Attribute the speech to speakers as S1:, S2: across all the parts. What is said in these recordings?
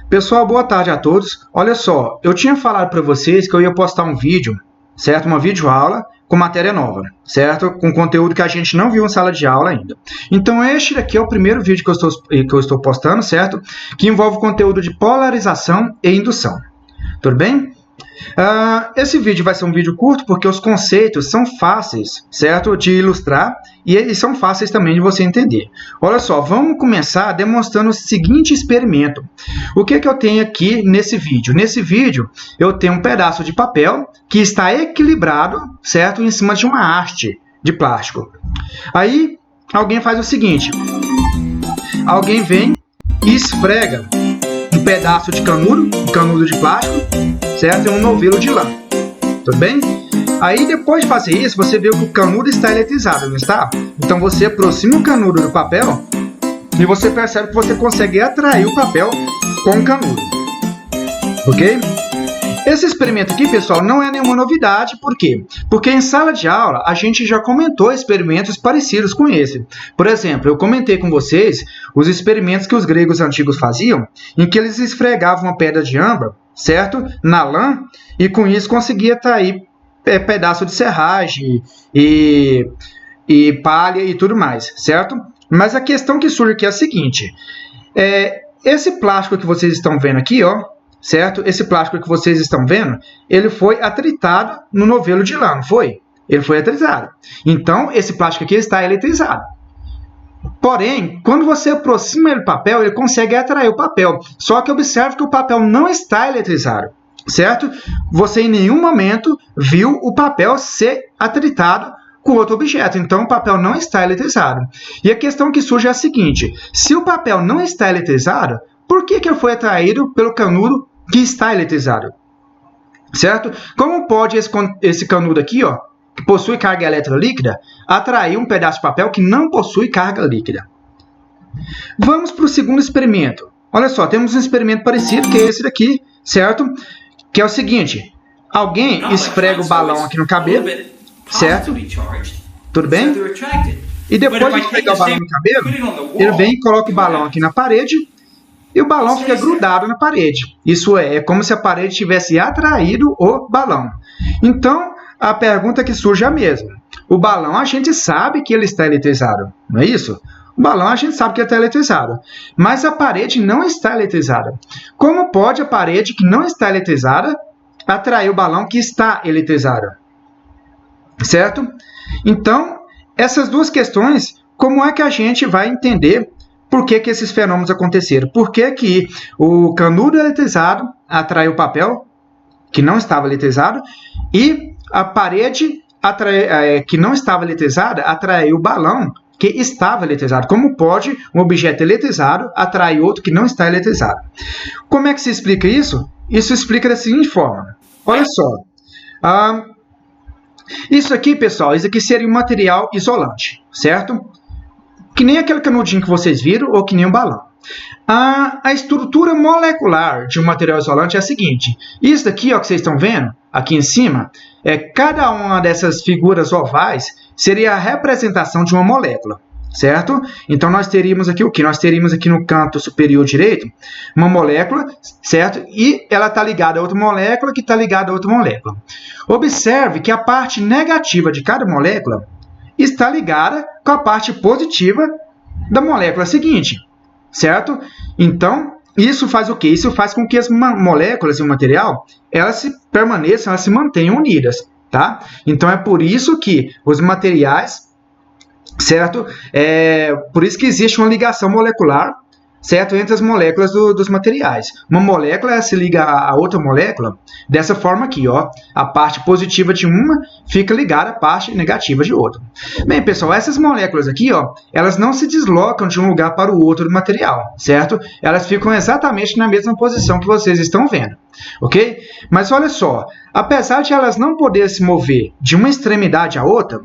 S1: Pessoal, boa tarde a todos. Olha só, eu tinha falado para vocês que eu ia postar um vídeo, certo? Uma videoaula com matéria nova, certo? Com conteúdo que a gente não viu em sala de aula ainda. Então, este daqui é o primeiro vídeo que eu estou postando, certo? Que envolve conteúdo de polarização e indução. Tudo bem? Esse vídeo vai ser um vídeo curto porque os conceitos são fáceis, certo? De ilustrar e são fáceis também de você entender. Olha só, vamos começar demonstrando o seguinte experimento. O que eu tenho aqui nesse vídeo? Nesse vídeo eu tenho um pedaço de papel que está equilibrado, certo? Em cima de uma haste de plástico. Aí alguém faz o seguinte. Alguém vem e esfrega um pedaço de canudo, de plástico, certo? E um novelo de lã. Tudo bem? Aí, depois de fazer isso, você vê que o canudo está eletrizado, não está? Então, você aproxima o canudo do papel e você percebe que você consegue atrair o papel com o canudo. Ok? Esse experimento aqui, pessoal, não é nenhuma novidade. Por quê? Porque em sala de aula, a gente já comentou experimentos parecidos com esse. Por exemplo, eu comentei com vocês os experimentos que os gregos antigos faziam, em que eles esfregavam uma pedra de âmbar, certo? Na lã, e com isso conseguia atrair pedaço de serragem e palha e tudo mais, certo? Mas a questão que surge aqui é a seguinte. Esse plástico que vocês estão vendo aqui, ó, certo? Esse plástico que vocês estão vendo, ele foi atritado no novelo de lã, não foi? Ele foi atritado. Então, esse plástico aqui está eletrizado. Porém, quando você aproxima ele do papel, ele consegue atrair o papel. Só que observe que o papel não está eletrizado, certo? Você em nenhum momento viu o papel ser atritado com outro objeto. Então, o papel não está eletrizado. E a questão que surge é a seguinte. Se o papel não está eletrizado, por que ele foi atraído pelo canudo que está eletrizado? Certo? Como pode esse canudo aqui, ó, que possui carga elétrica líquida, atrair um pedaço de papel que não possui carga líquida? Vamos para o segundo experimento. Olha só, temos um experimento parecido, que é esse daqui, certo? Que é o seguinte. Alguém esfrega o balão aqui no cabelo, certo? Tudo bem? E depois de esfregar o balão no cabelo, ele vem e coloca o balão aqui na parede, e o balão fica grudado na parede. Isso é como se a parede tivesse atraído o balão. Então, a pergunta que surge é a mesma. O balão, a gente sabe que ele está eletrizado, não é isso? O balão, a gente sabe que ele está eletrizado. Mas a parede não está eletrizada. Como pode a parede que não está eletrizada atrair o balão que está eletrizado? Certo? Então, essas duas questões, como é que a gente vai entender por que esses fenômenos aconteceram? Por que o canudo eletrizado atraiu o papel que não estava eletrizado e a parede que não estava eletrizada atraiu o balão que estava eletrizado? Como pode um objeto eletrizado atrair outro que não está eletrizado? Como é que se explica isso? Isso explica da seguinte forma. Olha só. Isso aqui, pessoal, isso aqui seria um material isolante, certo? Que nem aquele canudinho que vocês viram ou que nem um balão. A estrutura molecular de um material isolante é a seguinte. Isso daqui, ó, que vocês estão vendo, aqui em cima, cada uma dessas figuras ovais seria a representação de uma molécula, certo? Então, nós teríamos aqui o quê? Nós teríamos aqui no canto superior direito uma molécula, certo? E ela está ligada a outra molécula que está ligada a outra molécula. Observe que a parte negativa de cada molécula está ligada com a parte positiva da molécula seguinte, certo? Então, isso faz o quê? Isso faz com que as moléculas e o material, elas permaneçam, elas se mantenham unidas, tá? Então, é por isso que os materiais, certo? Por isso que existe uma ligação molecular, certo? Entre as moléculas dos materiais. Uma molécula se liga a outra molécula dessa forma aqui, ó. A parte positiva de uma fica ligada à parte negativa de outra. Bem, pessoal, essas moléculas aqui, ó, elas não se deslocam de um lugar para o outro do material, certo? Elas ficam exatamente na mesma posição que vocês estão vendo, ok? Mas olha só, apesar de elas não poderem se mover de uma extremidade à outra,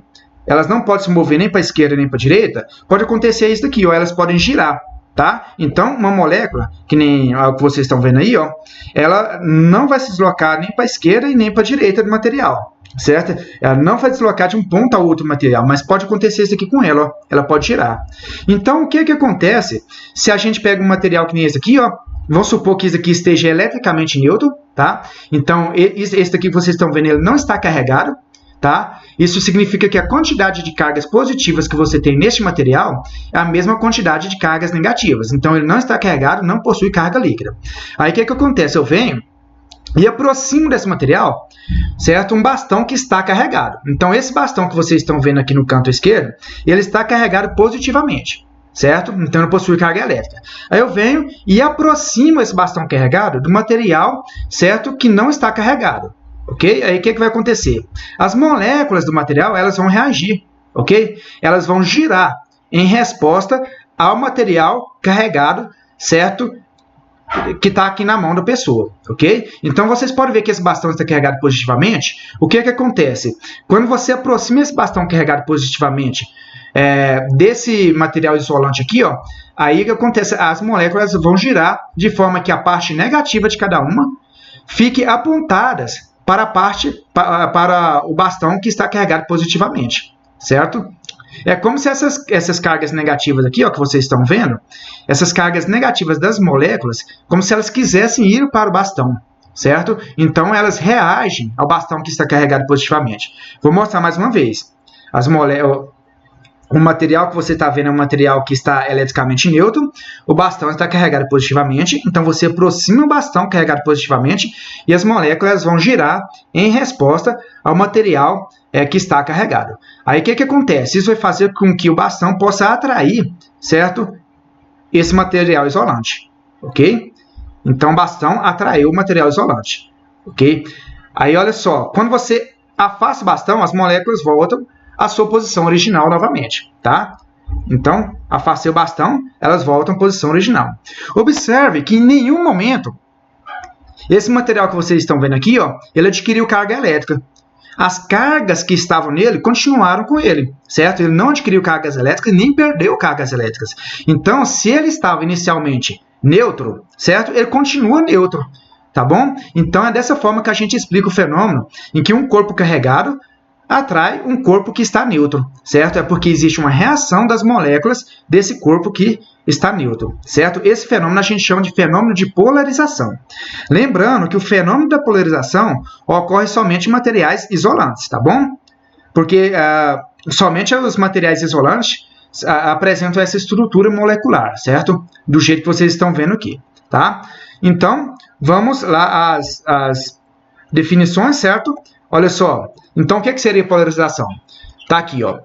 S1: elas não podem se mover nem para a esquerda nem para a direita, pode acontecer isso daqui, ó, elas podem girar. Tá? Então, uma molécula, que nem a que vocês estão vendo aí, ó, ela não vai se deslocar nem para a esquerda e nem para a direita do material, certo? Ela não vai deslocar de um ponto a outro material, mas pode acontecer isso aqui com ela, ó, ela pode girar. Então, o que acontece se a gente pega um material que nem esse aqui, ó, Vamos supor que isso aqui esteja eletricamente neutro, tá? Então, esse daqui que vocês estão vendo, ele não está carregado, tá? Isso significa que a quantidade de cargas positivas que você tem neste material é a mesma quantidade de cargas negativas. Então, ele não está carregado, não possui carga líquida. Aí, o que acontece? Eu venho e aproximo desse material, certo? Um bastão que está carregado. Então, esse bastão que vocês estão vendo aqui no canto esquerdo, ele está carregado positivamente, certo? Então, não possui carga elétrica. Aí eu venho e aproximo esse bastão carregado do material, certo? Que não está carregado, ok? Aí, o que vai acontecer? As moléculas do material, elas vão reagir, ok? Elas vão girar em resposta ao material carregado, certo? Que está aqui na mão da pessoa, ok? Então, vocês podem ver que esse bastão está carregado positivamente. O que acontece? Quando você aproxima esse bastão carregado positivamente desse material isolante aqui, ó, aí o que acontece? As moléculas vão girar de forma que a parte negativa de cada uma fique apontadas para o bastão que está carregado positivamente, certo? É como se essas cargas negativas aqui, ó, que vocês estão vendo, essas cargas negativas das moléculas, como se elas quisessem ir para o bastão, certo? Então, elas reagem ao bastão que está carregado positivamente. Vou mostrar mais uma vez. O material que você está vendo é um material que está eletricamente neutro, o bastão está carregado positivamente, então você aproxima o bastão carregado positivamente e as moléculas vão girar em resposta ao material que está carregado. Aí o que acontece? Isso vai fazer com que o bastão possa atrair, certo? Esse material isolante, ok? Então o bastão atraiu o material isolante, ok? Aí olha só, quando você afasta o bastão, as moléculas voltam à sua posição original novamente, tá? Então, afastei o bastão, elas voltam à posição original. Observe que em nenhum momento esse material que vocês estão vendo aqui, ó, ele adquiriu carga elétrica. As cargas que estavam nele continuaram com ele, certo? Ele não adquiriu cargas elétricas nem perdeu cargas elétricas. Então, se ele estava inicialmente neutro, certo? Ele continua neutro, tá bom? Então, é dessa forma que a gente explica o fenômeno em que um corpo carregado atrai um corpo que está neutro, certo? É porque existe uma reação das moléculas desse corpo que está neutro, certo? Esse fenômeno a gente chama de fenômeno de polarização. Lembrando que o fenômeno da polarização ocorre somente em materiais isolantes, tá bom? Porque somente os materiais isolantes apresentam essa estrutura molecular, certo? Do jeito que vocês estão vendo aqui, tá? Então, vamos lá às definições, certo? Olha só, então o que seria polarização? Está aqui, ó.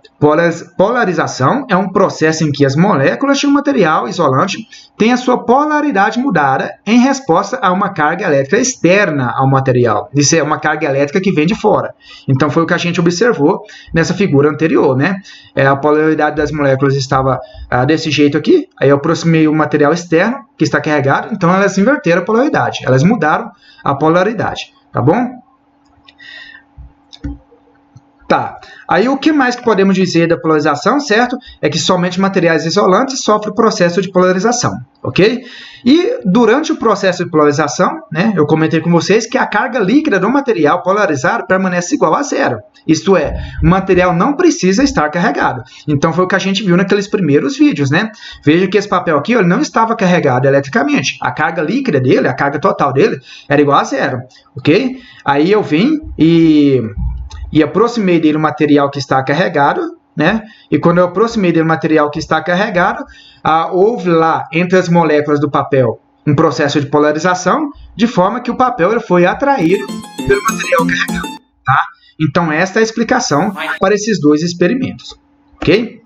S1: Polarização é um processo em que as moléculas de um material isolante têm a sua polaridade mudada em resposta a uma carga elétrica externa ao material. Isso é uma carga elétrica que vem de fora. Então foi o que a gente observou nessa figura anterior, né? A polaridade das moléculas estava desse jeito aqui, aí eu aproximei o material externo que está carregado, então elas inverteram a polaridade, elas mudaram a polaridade, tá bom? Tá, aí o que mais que podemos dizer da polarização, certo? É que somente materiais isolantes sofrem o processo de polarização, ok? E durante o processo de polarização, né, eu comentei com vocês que a carga líquida do material polarizado permanece igual a zero. Isto é, o material não precisa estar carregado. Então foi o que a gente viu naqueles primeiros vídeos, né? Veja que esse papel aqui, ó, ele não estava carregado eletricamente. A carga líquida dele, a carga total dele, era igual a zero, ok? Aí eu vim e aproximei dele o material que está carregado, né? E quando eu aproximei dele o material que está carregado, houve lá entre as moléculas do papel um processo de polarização, de forma que o papel ele foi atraído pelo material carregado, tá? Então esta é a explicação para esses dois experimentos, ok?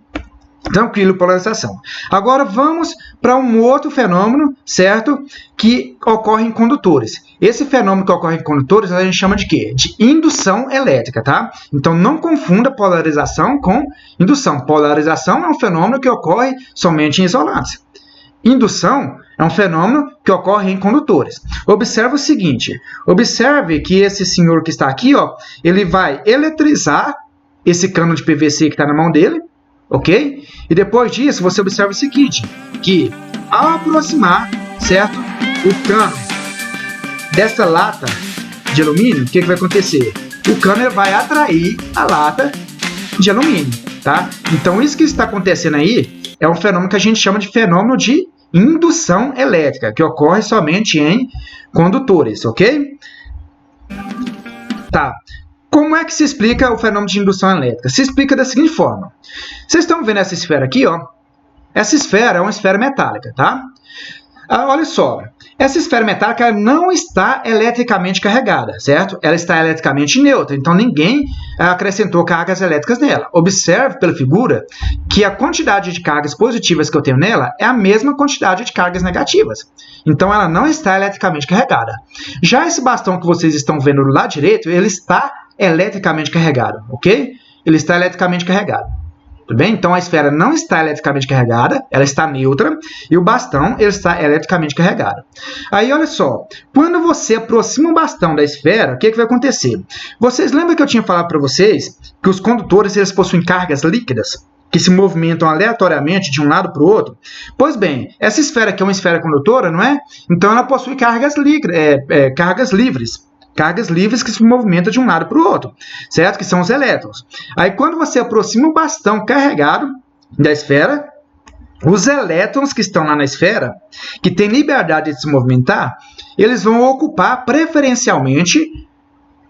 S1: Tranquilo, polarização. Agora vamos para um outro fenômeno, certo? Que ocorre em condutores. Esse fenômeno que ocorre em condutores a gente chama de quê? De indução elétrica, tá? Então não confunda polarização com indução. Polarização é um fenômeno que ocorre somente em isolantes. Indução é um fenômeno que ocorre em condutores. Observe o seguinte, observe que esse senhor que está aqui, ó, ele vai eletrizar esse cano de PVC que está na mão dele, ok? E depois disso, você observa o seguinte, que ao aproximar, certo, o cano dessa lata de alumínio, o que vai acontecer? O cano vai atrair a lata de alumínio, tá? Então, isso que está acontecendo aí é um fenômeno que a gente chama de fenômeno de indução elétrica, que ocorre somente em condutores, ok? Tá. Como é que se explica o fenômeno de indução elétrica? Se explica da seguinte forma. Vocês estão vendo essa esfera aqui, ó? Essa esfera é uma esfera metálica, tá? Olha só, essa esfera metálica não está eletricamente carregada, certo? Ela está eletricamente neutra, então ninguém acrescentou cargas elétricas nela. Observe pela figura que a quantidade de cargas positivas que eu tenho nela é a mesma quantidade de cargas negativas. Então ela não está eletricamente carregada. Já esse bastão que vocês estão vendo do lado direito, ele está eletricamente carregado, ok? Ele está eletricamente carregado. Tudo bem? Então a esfera não está eletricamente carregada, ela está neutra, e o bastão ele está eletricamente carregado. Aí olha só, quando você aproxima o bastão da esfera, o que vai acontecer? Vocês lembram que eu tinha falado para vocês que os condutores eles possuem cargas líquidas, que se movimentam aleatoriamente de um lado para o outro? Pois bem, essa esfera aqui é uma esfera condutora, não é? Então ela possui cargas livres. Cargas livres que se movimentam de um lado para o outro, certo? Que são os elétrons. Aí, quando você aproxima o bastão carregado da esfera, os elétrons que estão lá na esfera, que têm liberdade de se movimentar, eles vão ocupar preferencialmente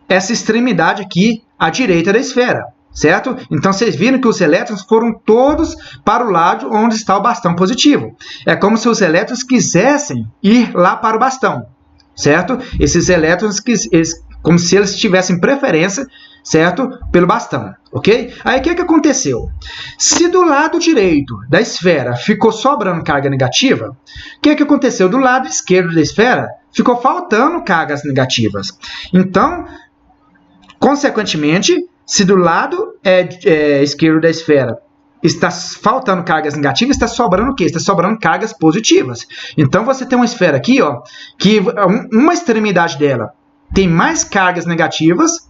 S1: essa extremidade aqui à direita da esfera, certo? Então, vocês viram que os elétrons foram todos para o lado onde está o bastão positivo. É como se os elétrons quisessem ir lá para o bastão. Certo? Esses elétrons, como se eles tivessem preferência, certo? Pelo bastão, ok? Aí, o que aconteceu? Se do lado direito da esfera ficou sobrando carga negativa, o que aconteceu? Do lado esquerdo da esfera, ficou faltando cargas negativas. Então, consequentemente, se do lado esquerdo da esfera está faltando cargas negativas, está sobrando o quê? Está sobrando cargas positivas. Então, você tem uma esfera aqui, ó, que uma extremidade dela tem mais cargas negativas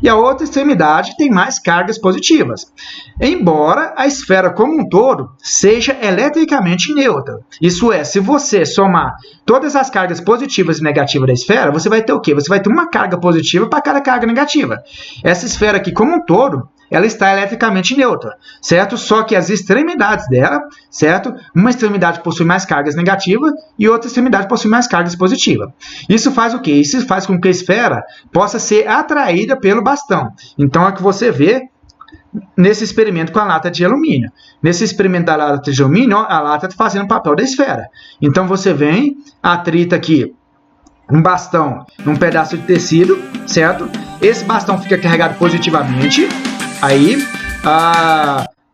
S1: e a outra extremidade tem mais cargas positivas. Embora a esfera como um todo seja eletricamente neutra. Isso é, se você somar todas as cargas positivas e negativas da esfera, você vai ter o quê? Você vai ter uma carga positiva para cada carga negativa. Essa esfera aqui como um todo, ela está eletricamente neutra, certo? Só que as extremidades dela, certo? Uma extremidade possui mais cargas negativas e outra extremidade possui mais cargas positivas. Isso faz o quê? Isso faz com que a esfera possa ser atraída pelo bastão. Então, é o que você vê nesse experimento com a lata de alumínio. Nesse experimento da lata de alumínio, a lata está fazendo o papel da esfera. Então, você vem, atrita aqui um bastão num pedaço de tecido, certo? Esse bastão fica carregado positivamente. Aí,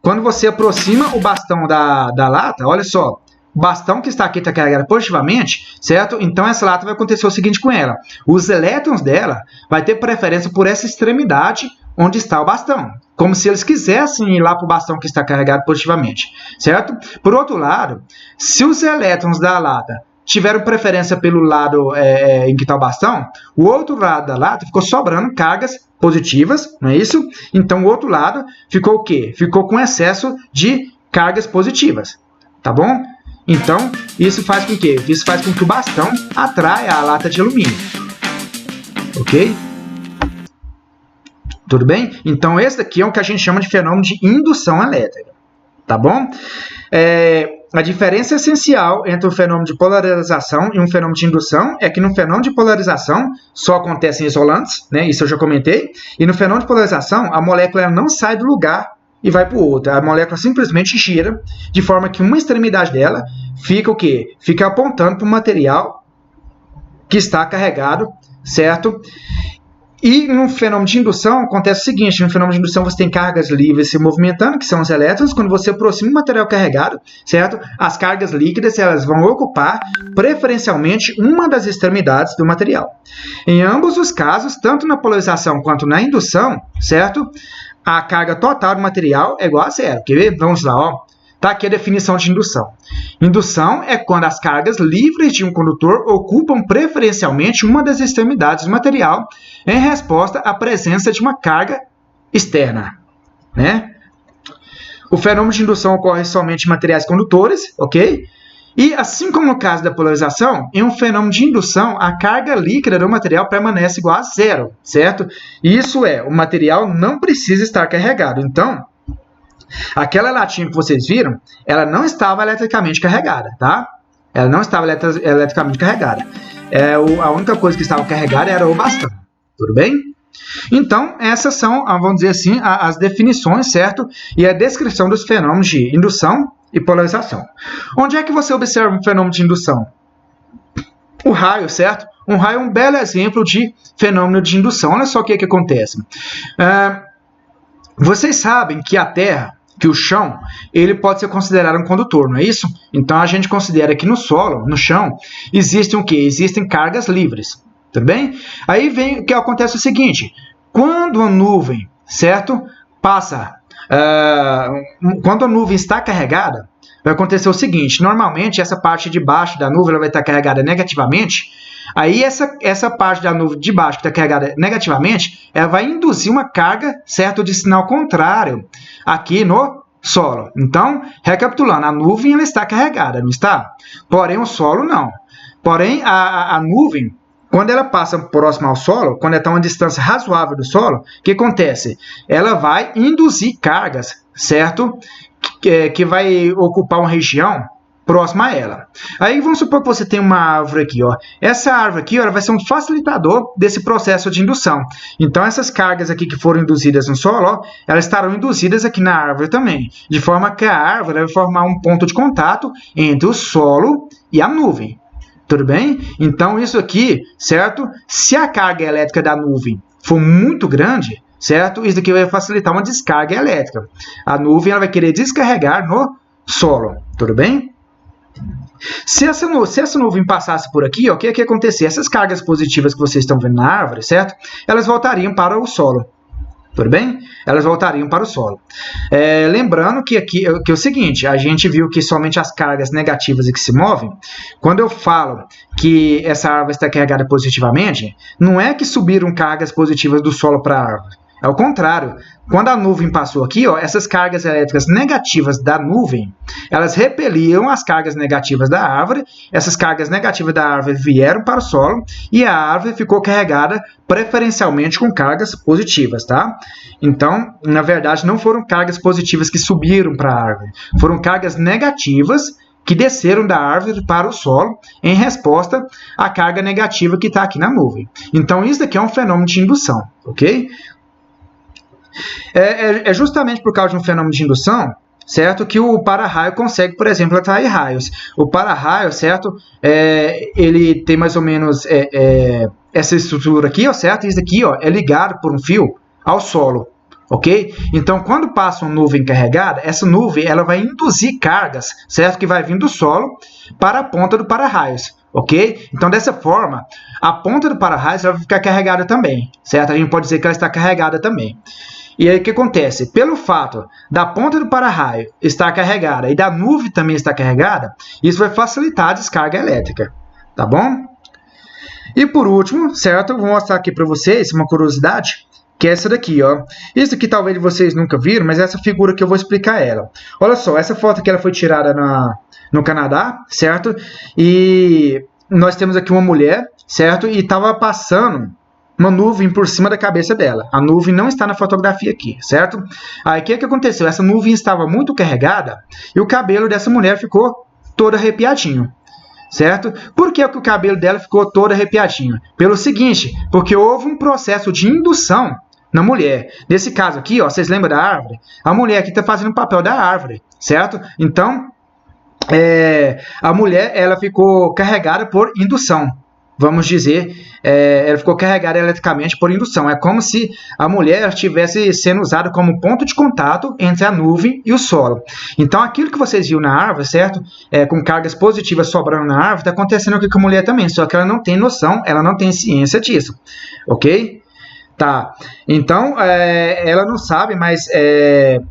S1: quando você aproxima o bastão da lata, olha só, o bastão que está aqui está carregado positivamente, certo? Então, essa lata vai acontecer o seguinte com ela. Os elétrons dela vai ter preferência por essa extremidade onde está o bastão. Como se eles quisessem ir lá para o bastão que está carregado positivamente, certo? Por outro lado, se os elétrons da lata tiveram preferência pelo lado em que está o bastão, o outro lado da lata ficou sobrando cargas positivas, não é isso? Então, o outro lado ficou o quê? Ficou com excesso de cargas positivas, tá bom? Então, isso faz com que? Isso faz com que o bastão atraia a lata de alumínio, ok? Tudo bem? Então, esse daqui é o que a gente chama de fenômeno de indução elétrica, tá bom? A diferença essencial entre o fenômeno de polarização e um fenômeno de indução é que no fenômeno de polarização só acontecem isolantes, né? Isso eu já comentei, e no fenômeno de polarização a molécula não sai do lugar e vai para o outro. A molécula simplesmente gira, de forma que uma extremidade dela fica o quê? Fica apontando para o material que está carregado, certo? E no fenômeno de indução acontece o seguinte, no fenômeno de indução você tem cargas livres se movimentando, que são os elétrons. Quando você aproxima o material carregado, certo? As cargas líquidas elas vão ocupar preferencialmente uma das extremidades do material. Em ambos os casos, tanto na polarização quanto na indução, certo? A carga total do material é igual a zero. Quer ver? Vamos lá, ó. Tá aqui a definição de indução. Indução é quando as cargas livres de um condutor ocupam preferencialmente uma das extremidades do material em resposta à presença de uma carga externa, né? O fenômeno de indução ocorre somente em materiais condutores, ok? E assim como no caso da polarização, em um fenômeno de indução, a carga líquida do material permanece igual a zero, certo? Isso é, o material não precisa estar carregado. Então, aquela latinha que vocês viram, ela não estava eletricamente carregada, tá? Ela não estava eletricamente carregada. A única coisa que estava carregada era o bastão. Tudo bem? Então, essas são, vamos dizer assim, as definições, certo? E a descrição dos fenômenos de indução e polarização. Onde é que você observa um fenômeno de indução? O raio, certo? Um raio é um belo exemplo de fenômeno de indução. Olha só o que acontece. Vocês sabem que a Terra, que o chão, ele pode ser considerado um condutor, não é isso? Então, a gente considera que no solo, no chão, existem o quê? Existem cargas livres. Tudo bem? Aí vem o que acontece o seguinte, quando a nuvem, certo, passa, quando a nuvem está carregada, vai acontecer o seguinte, normalmente essa parte de baixo da nuvem ela vai estar carregada negativamente, aí essa parte da nuvem de baixo que está carregada negativamente, ela vai induzir uma carga, certo, de sinal contrário aqui no solo. Então, recapitulando, a nuvem ela está carregada, não está? Porém, o solo não. Porém, a nuvem, quando ela passa próximo ao solo, quando ela está a uma distância razoável do solo, o que acontece? Ela vai induzir cargas, certo? Que vai ocupar uma região próxima a ela. Aí vamos supor que você tem uma árvore aqui, ó. Essa árvore aqui, ó, ela vai ser um facilitador desse processo de indução. Então essas cargas aqui que foram induzidas no solo, ó, elas estarão induzidas aqui na árvore também, de forma que a árvore vai formar um ponto de contato entre o solo e a nuvem. Tudo bem? Então, isso aqui, certo? Se a carga elétrica da nuvem for muito grande, certo? Isso aqui vai facilitar uma descarga elétrica. A nuvem ela vai querer descarregar no solo. Tudo bem? Se essa nuvem passasse por aqui, ó, o que ia acontecer? Essas cargas positivas que vocês estão vendo na árvore, certo? Elas voltariam para o solo. Tudo bem? Elas voltariam para o solo. Lembrando que aqui que é o seguinte, a gente viu que somente as cargas negativas é que se movem. Quando eu falo que essa árvore está carregada positivamente, não é que subiram cargas positivas do solo para a árvore. É o contrário. Quando a nuvem passou aqui, ó, essas cargas elétricas negativas da nuvem, elas repeliam as cargas negativas da árvore, essas cargas negativas da árvore vieram para o solo e a árvore ficou carregada preferencialmente com cargas positivas, tá? Então, na verdade, não foram cargas positivas que subiram para a árvore, foram cargas negativas que desceram da árvore para o solo em resposta à carga negativa que está aqui na nuvem. Então, isso daqui é um fenômeno de indução, ok? É justamente por causa de um fenômeno de indução, certo, que o para-raio consegue, por exemplo, atrair raios. O para-raio, certo, ele tem mais ou menos essa estrutura aqui, ó, certo? Isso aqui, ó, é ligado por um fio ao solo, ok? Então, quando passa uma nuvem carregada, essa nuvem ela vai induzir cargas, certo, que vai vir do solo para a ponta do para-raios. Ok? Então, dessa forma, a ponta do para-raios vai ficar carregada também, certo? A gente pode dizer que ela está carregada também. E aí, o que acontece? Pelo fato da ponta do para-raio estar carregada e da nuvem também estar carregada, isso vai facilitar a descarga elétrica, tá bom? E por último, certo? Eu vou mostrar aqui para vocês uma curiosidade, que é essa daqui, ó. Isso aqui talvez vocês nunca viram, mas essa figura que eu vou explicar ela. Olha só, essa foto aqui ela foi tirada no Canadá, certo? E nós temos aqui uma mulher, certo? E estava passando uma nuvem por cima da cabeça dela. A nuvem não está na fotografia aqui, certo? Aí o que aconteceu? Essa nuvem estava muito carregada e o cabelo dessa mulher ficou todo arrepiadinho, certo? Por que o cabelo dela ficou todo arrepiadinho? Pelo seguinte, porque houve um processo de indução na mulher. Nesse caso aqui, ó, vocês lembram da árvore? A mulher aqui está fazendo o papel da árvore, certo? Então, a mulher ela ficou carregada por indução. Vamos dizer, ela ficou carregada eletricamente por indução. É como se a mulher estivesse sendo usada como ponto de contato entre a nuvem e o solo. Então, aquilo que vocês viram na árvore, certo? Com cargas positivas sobrando na árvore, está acontecendo aqui com a mulher também, só que ela não tem noção, ela não tem ciência disso, ok? Tá, então, ela não sabe, mas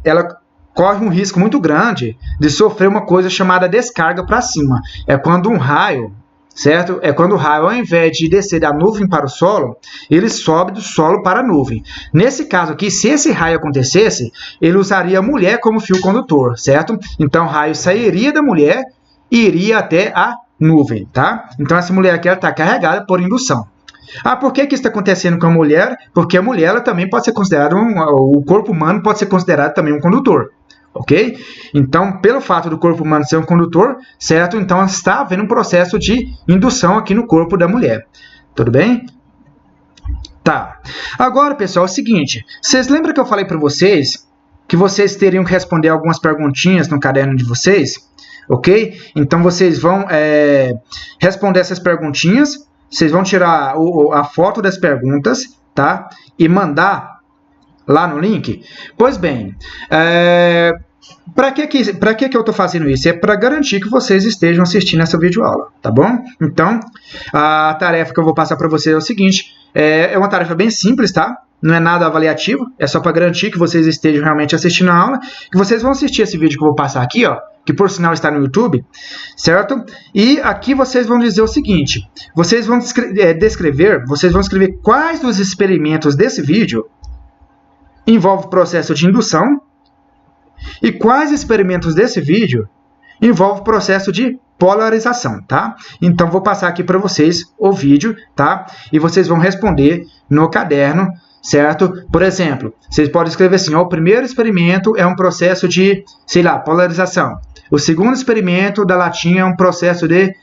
S1: ela corre um risco muito grande de sofrer uma coisa chamada descarga para cima. É quando um raio, certo? É quando o raio, ao invés de descer da nuvem para o solo, ele sobe do solo para a nuvem. Nesse caso aqui, se esse raio acontecesse, ele usaria a mulher como fio condutor, certo? Então, o raio sairia da mulher e iria até a nuvem, tá? Então, essa mulher aqui está carregada por indução. Por que isso está acontecendo com a mulher? Porque a mulher ela também pode ser considerada, o corpo humano pode ser considerado também um condutor. ok? Então, pelo fato do corpo humano ser um condutor, certo? Então, está havendo um processo de indução aqui no corpo da mulher. Tudo bem? Tá. Agora, pessoal, é o seguinte. Vocês lembram que eu falei para vocês que vocês teriam que responder algumas perguntinhas no caderno de vocês? Ok? Então, vocês vão responder essas perguntinhas. Vocês vão tirar a foto das perguntas, tá? E mandar lá no link. Pois bem, para que eu estou fazendo isso? É para garantir que vocês estejam assistindo essa videoaula, tá bom? Então, a tarefa que eu vou passar para vocês é o seguinte, é uma tarefa bem simples, tá? Não é nada avaliativo, é só para garantir que vocês estejam realmente assistindo a aula, que vocês vão assistir esse vídeo que eu vou passar aqui, ó, que por sinal está no YouTube, certo? E aqui vocês vão dizer o seguinte, vocês vão escrever quais dos experimentos desse vídeo envolve o processo de indução e quais experimentos desse vídeo envolve o processo de polarização, tá? Então, vou passar aqui para vocês o vídeo, tá? E vocês vão responder no caderno, certo? Por exemplo, vocês podem escrever assim, ó, o primeiro experimento é um processo de, sei lá, polarização. O segundo experimento da latinha é um processo de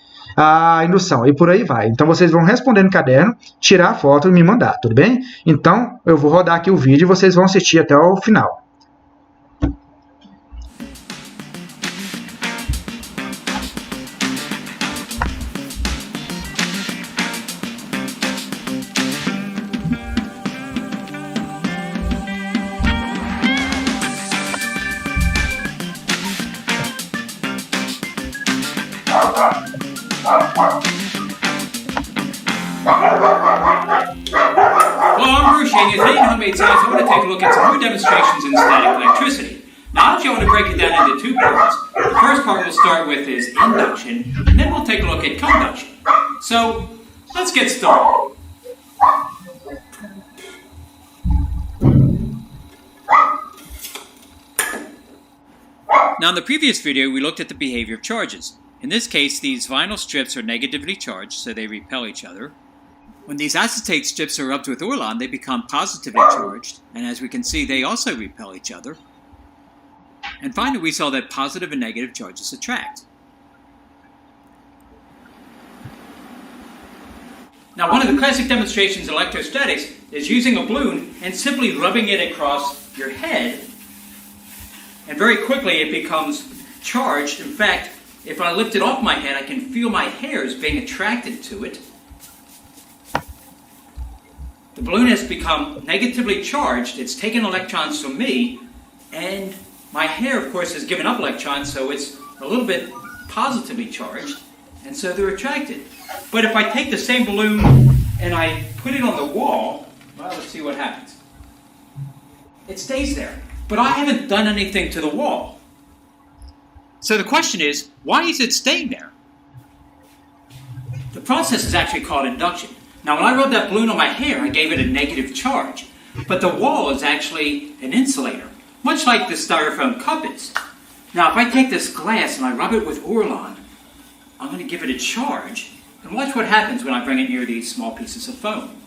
S1: indução, e por aí vai. Então, vocês vão responder no caderno, tirar a foto e me mandar, tudo bem? Então, eu vou rodar aqui o vídeo e vocês vão assistir até o final.
S2: As many homemade science, I want to take a look at some more demonstrations in static electricity. Now, actually, I want to break it down into two parts. The first part we'll start with is induction, and then we'll take a look at conduction. So, let's get started. Now, in the previous video, we looked at the behavior of charges. In this case, these vinyl strips are negatively charged, so they repel each other. When these acetate strips are rubbed with Orlon, they become positively charged, and as we can see, they also repel each other. And finally, we saw that positive and negative charges attract. Now, one of the classic demonstrations in electrostatics is using a balloon and simply rubbing it across your head, and very quickly it becomes charged. In fact, if I lift it off my head, I can feel my hairs being attracted to it. The balloon has become negatively charged. It's taken electrons from me, and my hair, of course, has given up electrons, so it's a little bit positively charged, and so they're attracted. But if I take the same balloon and I put it on the wall, well, let's see what happens. It stays there, but I haven't done anything to the wall. So the question is, why is it staying there? The process is actually called induction. Now, when I rubbed that balloon on my hair, I gave it a negative charge. But the wall is actually an insulator, much like the styrofoam cup is. Now, if I take this glass and I rub it with Orlon, I'm going to give it a charge. And watch what happens when I bring it near these small pieces of foam.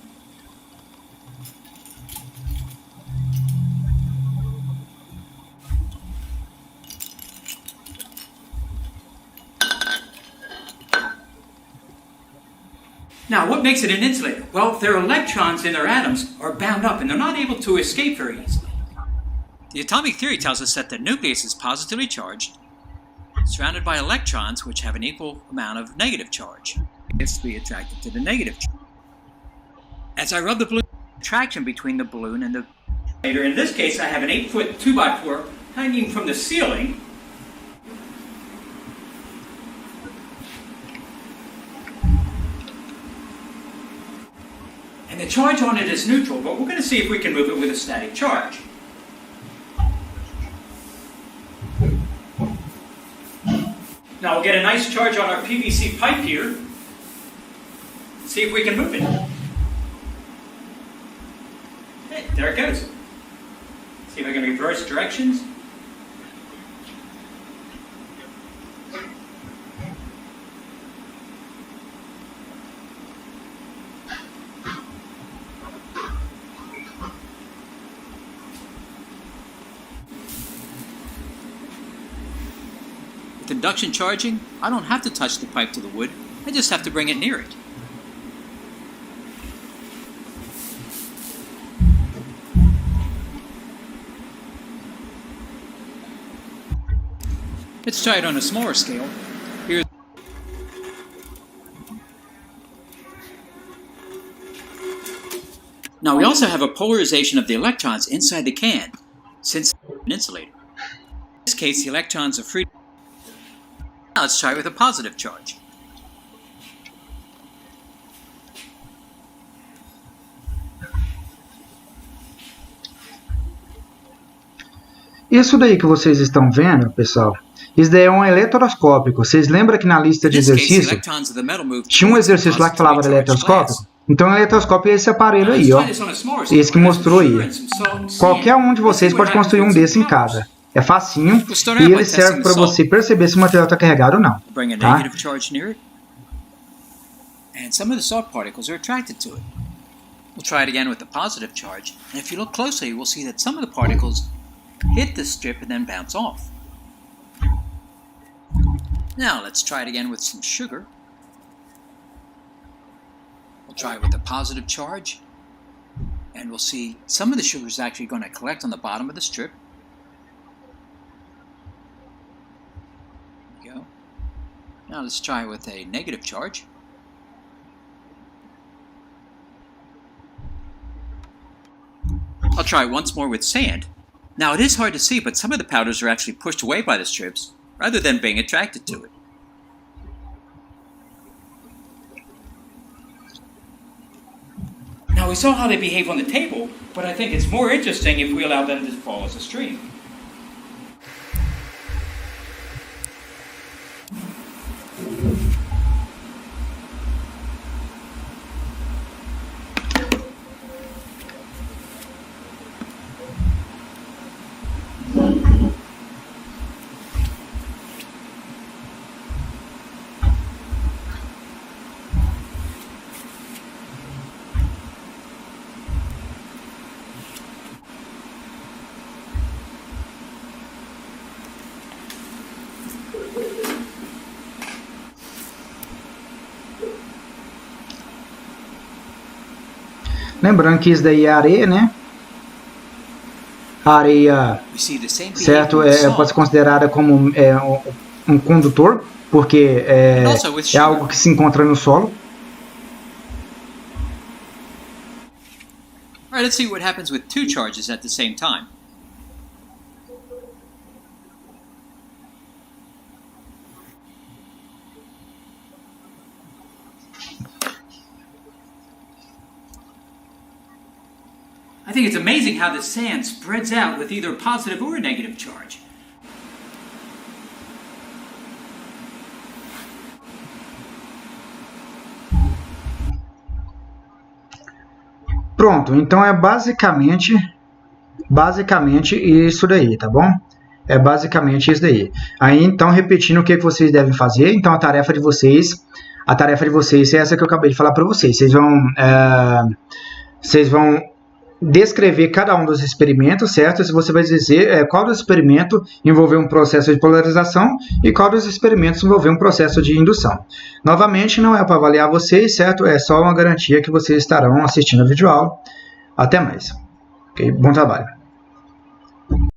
S2: Now, what makes it an insulator? Well, their electrons in their atoms are bound up and they're not able to escape very easily. The atomic theory tells us that the nucleus is positively charged, surrounded by electrons which have an equal amount of negative charge. It's to be attracted to the negative charge. As I rub the balloon, attraction between the balloon and the insulator. In this case, I have an 8-foot 2x4 hanging from the ceiling. And the charge on it is neutral, but we're going to see if we can move it with a static charge. Now we'll get a nice charge on our PVC pipe here. See if we can move it. Hey, there it goes. See if I can reverse directions. induction charging, I don't have to touch the pipe to the wood, I just have to bring it near it. Let's try it on a smaller scale. Here's Now we also have a polarization of the electrons inside the can, since it's an insulator. In this case, the electrons are free. Now let's try it with a positive charge.
S1: Isso daí que vocês estão vendo, pessoal, isso daí é um eletroscópico. Vocês lembram que na lista de exercício tinha um exercício lá que falava de eletroscópico? Então, o eletroscópio é esse aparelho aí, ó. Esse que mostrou aí. Qualquer um de vocês pode construir um desse em casa. É facinho e ele serve para você perceber se o material está carregado ou não. Tá?
S2: And some of the salt particles are attracted to it. We'll try it again with the positive charge, and if you look closely, we'll see that some of the particles hit the strip and then bounce off. Now let's try it again with some sugar. We'll try it with a positive charge, and we'll see some of the sugar is actually going to collect on the bottom of the strip. There we go. Now let's try it with a negative charge. I'll try it once more with sand. Now it is hard to see, but some of the powders are actually pushed away by the strips, rather than being attracted to it. Now we saw how they behave on the table, but I think it's more interesting if we allow them to fall as a stream.
S1: Lembrando que isso daí é areia, né? A areia, certo, pode ser considerada como um condutor, porque é algo que se encontra no solo.
S2: All right, let's see what happens with two charges at the same time. I think it's amazing how the sand spreads out with either a positive or a negative charge.
S1: Pronto, então é basicamente isso daí, tá bom? É basicamente isso daí. Aí, então, repetindo o que vocês devem fazer. Então, a tarefa de vocês é essa que eu acabei de falar para vocês. Vocês vão descrever cada um dos experimentos, certo? Se você vai dizer qual dos experimentos envolveu um processo de polarização e qual dos experimentos envolveu um processo de indução. Novamente, não é para avaliar vocês, certo? É só uma garantia que vocês estarão assistindo a videoaula. Até mais. Okay? Bom trabalho.